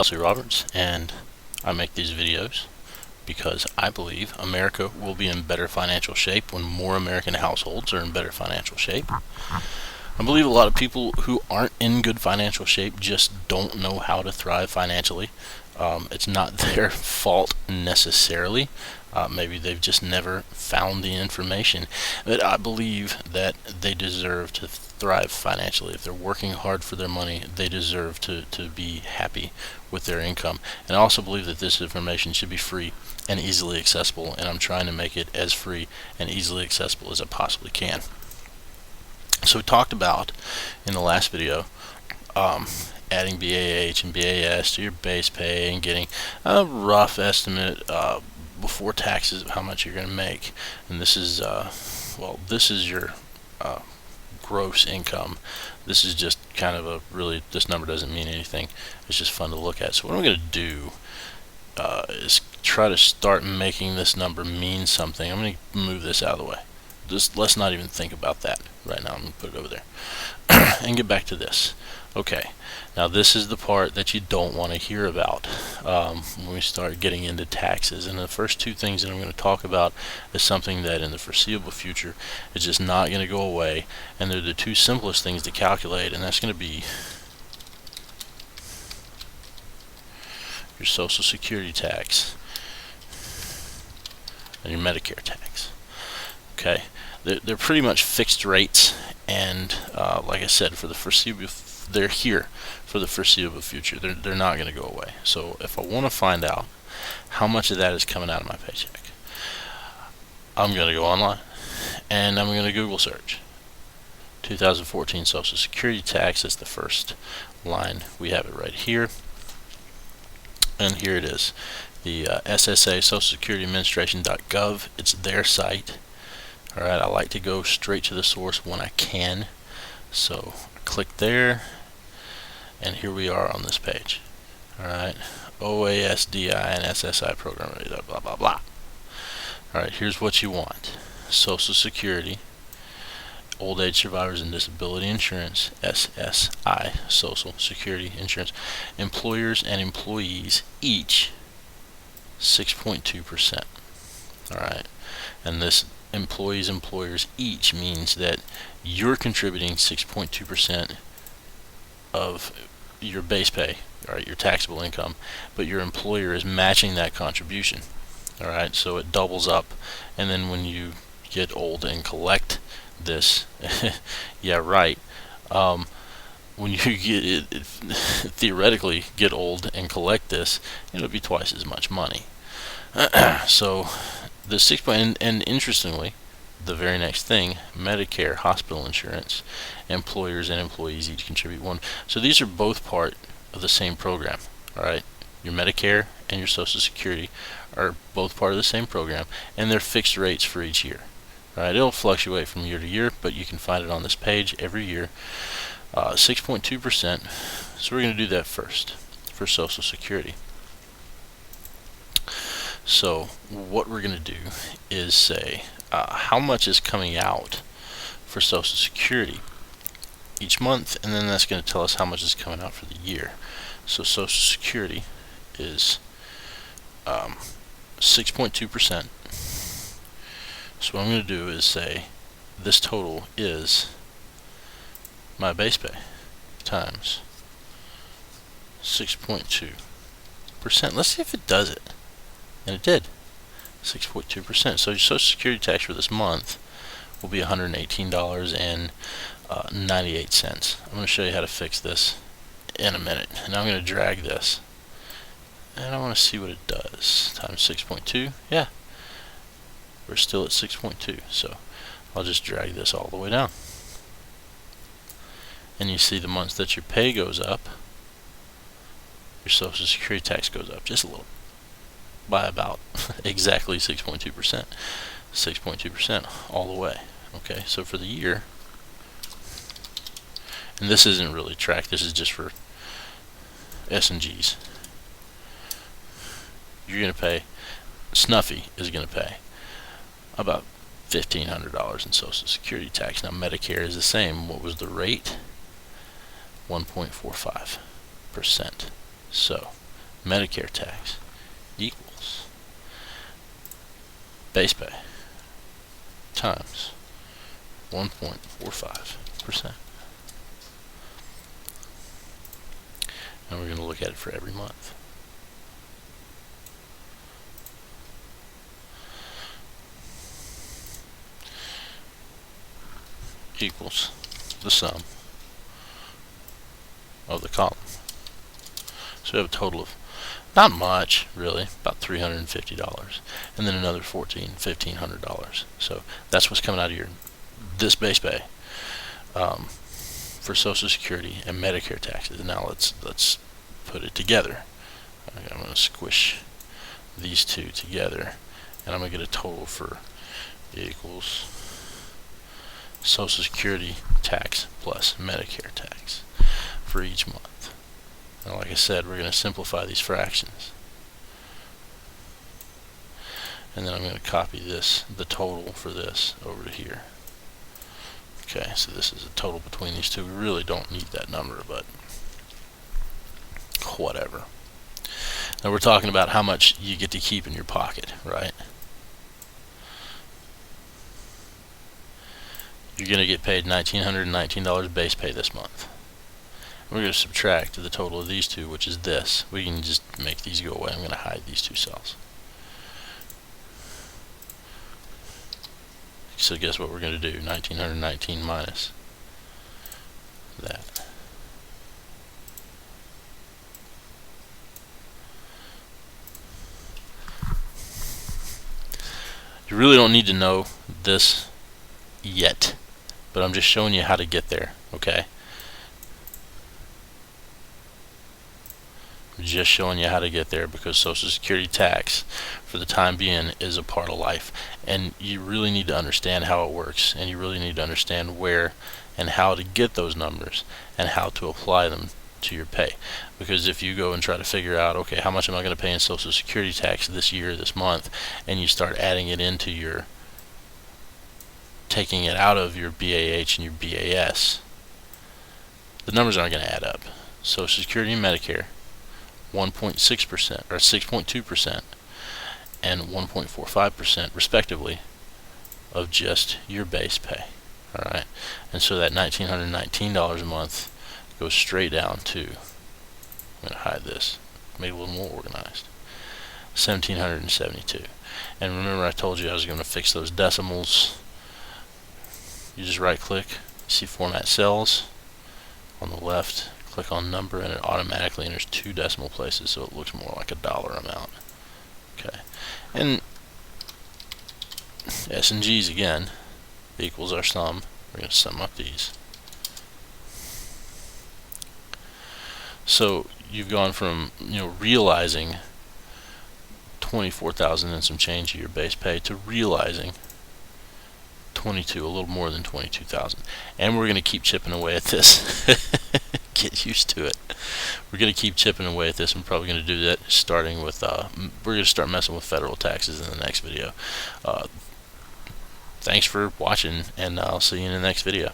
Kelsey Roberts, and I make these videos because I believe America will be in better financial shape when more American households are in better financial shape. I believe a lot of people who aren't in good financial shape just don't know how to thrive financially. It's not their fault necessarily. Maybe they've just never found the information. But I believe that they deserve to thrive financially. If they're working hard for their money, they deserve to be happy with their income. And I also believe that this information should be free and easily accessible, and I'm trying to make it as free and easily accessible as I possibly can. So we talked about in the last video adding BAH and BAS to your base pay and getting a rough estimate before taxes of how much you're going to make. And this is this is your gross income. This is just kind of a really, this number doesn't mean anything. It's just fun to look at. So what I'm going to do is try to start making this number mean something. I'm going to move this out of the way. Just let's not even think about that right now. I'm going to put it over there and get back to this. Okay, now this is the part that you don't want to hear about when we start getting into taxes. And the first two things that I'm going to talk about is something that in the foreseeable future is just not going to go away, and they're the two simplest things to calculate, and that's going to be your Social Security tax and your Medicare tax. Okay, they're pretty much fixed rates, and like I said, for the foreseeable, they're here for the foreseeable future. They're not going to go away. So if I want to find out how much of that is coming out of my paycheck, I'm going to go online and I'm going to Google search 2014 Social Security tax. Is the first line. We have it right here, and here it is, the SSA, Social Security Administration.gov. It's their site. Alright, I like to go straight to the source when I can. So click there, and here we are on this page. Alright, OASDI and SSI program, blah blah blah. Alright, here's what you want: Social Security, Old Age Survivors and Disability Insurance, SSI, Social Security Insurance, employers and employees each 6.2%. Alright, and this employers each means that you're contributing 6.2% of your base pay, alright, your taxable income, but your employer is matching that contribution. Alright, so it doubles up, and then when you get old and collect this, yeah, right, when you theoretically get old and collect this, it'll be twice as much money. So the 6 point, and interestingly, the very next thing, Medicare hospital insurance, employers and employees each contribute 1. So these are both part of the same program. Alright, your Medicare and your Social Security are both part of the same program, and they're fixed rates for each year. Alright, it'll fluctuate from year to year, but you can find it on this page every year. 6.2%. So we're going to do that first for Social Security. So what we're going to do is say how much is coming out for Social Security each month, and then that's going to tell us how much is coming out for the year. So Social Security is 6.2%. So what I'm going to do is say this total is my base pay times 6.2%. Let's see if it does it. And it did. 6.2%. So your Social Security tax for this month will be $118.98. I'm going to show you how to fix this in a minute. And I'm going to drag this, and I want to see what it does. Times 6.2. Yeah, we're still at 6.2. So I'll just drag this all the way down. And you see the months that your pay goes up, your Social Security tax goes up just a little, by about exactly 6.2%. 6.2% all the way. Okay, so for the year, and this isn't really tracked, this is just for S&Gs, you're going to pay, Snuffy is going to pay about $1,500 in Social Security tax. Now Medicare is the same. What was the rate? 1.45%. So Medicare tax equals base pay times 1.45%. And we're going to look at it for every month. Equals the sum of the column. So we have a total of not much, really, about $350, and then another $1,500. So that's what's coming out of this base pay for Social Security and Medicare taxes. Now let's put it together. I'm going to squish these two together, and I'm going to get a total for equals Social Security tax plus Medicare tax for each month. Now, like I said, we're going to simplify these fractions, and then I'm going to copy the total for this over to here. Okay, so this is a total between these two. We really don't need that number, but whatever. Now we're talking about how much you get to keep in your pocket, right? You're going to get paid $1,919 base pay this month. We're going to subtract the total of these two, which is this. We can just make these go away. I'm going to hide these two cells. So guess what we're going to do? 1,919 minus that. You really don't need to know this yet, but I'm just showing you how to get there, okay? I'm just showing you how to get there because Social Security tax, for the time being, is a part of life, and you really need to understand how it works, and you really need to understand where and how to get those numbers and how to apply them to your pay. Because if you go and try to figure out, okay, how much am I going to pay in Social Security tax this year, this month, and you start adding it into your, taking it out of your BAH and your BAS, the numbers aren't going to add up. Social Security and Medicare, 1.6% or 6.2% and 1.45% respectively of just your base pay. Alright, and so that $1,919 a month goes straight down to, I'm going to hide this, make it a little more organized, $1,772. And remember, I told you I was going to fix those decimals. You just right click, see format cells on the left, click on number, and it automatically enters 2 decimal places, so it looks more like a dollar amount. Okay, and S and G's again equals our sum. We're going to sum up these. So you've gone from realizing 24,000 and some change of your base pay to realizing a little more than 22,000, and we're going to keep chipping away at this. Get used to it. We're going to keep chipping away at this. I'm probably going to do that starting with we're going to start messing with federal taxes in the next video. Thanks for watching, and I'll see you in the next video.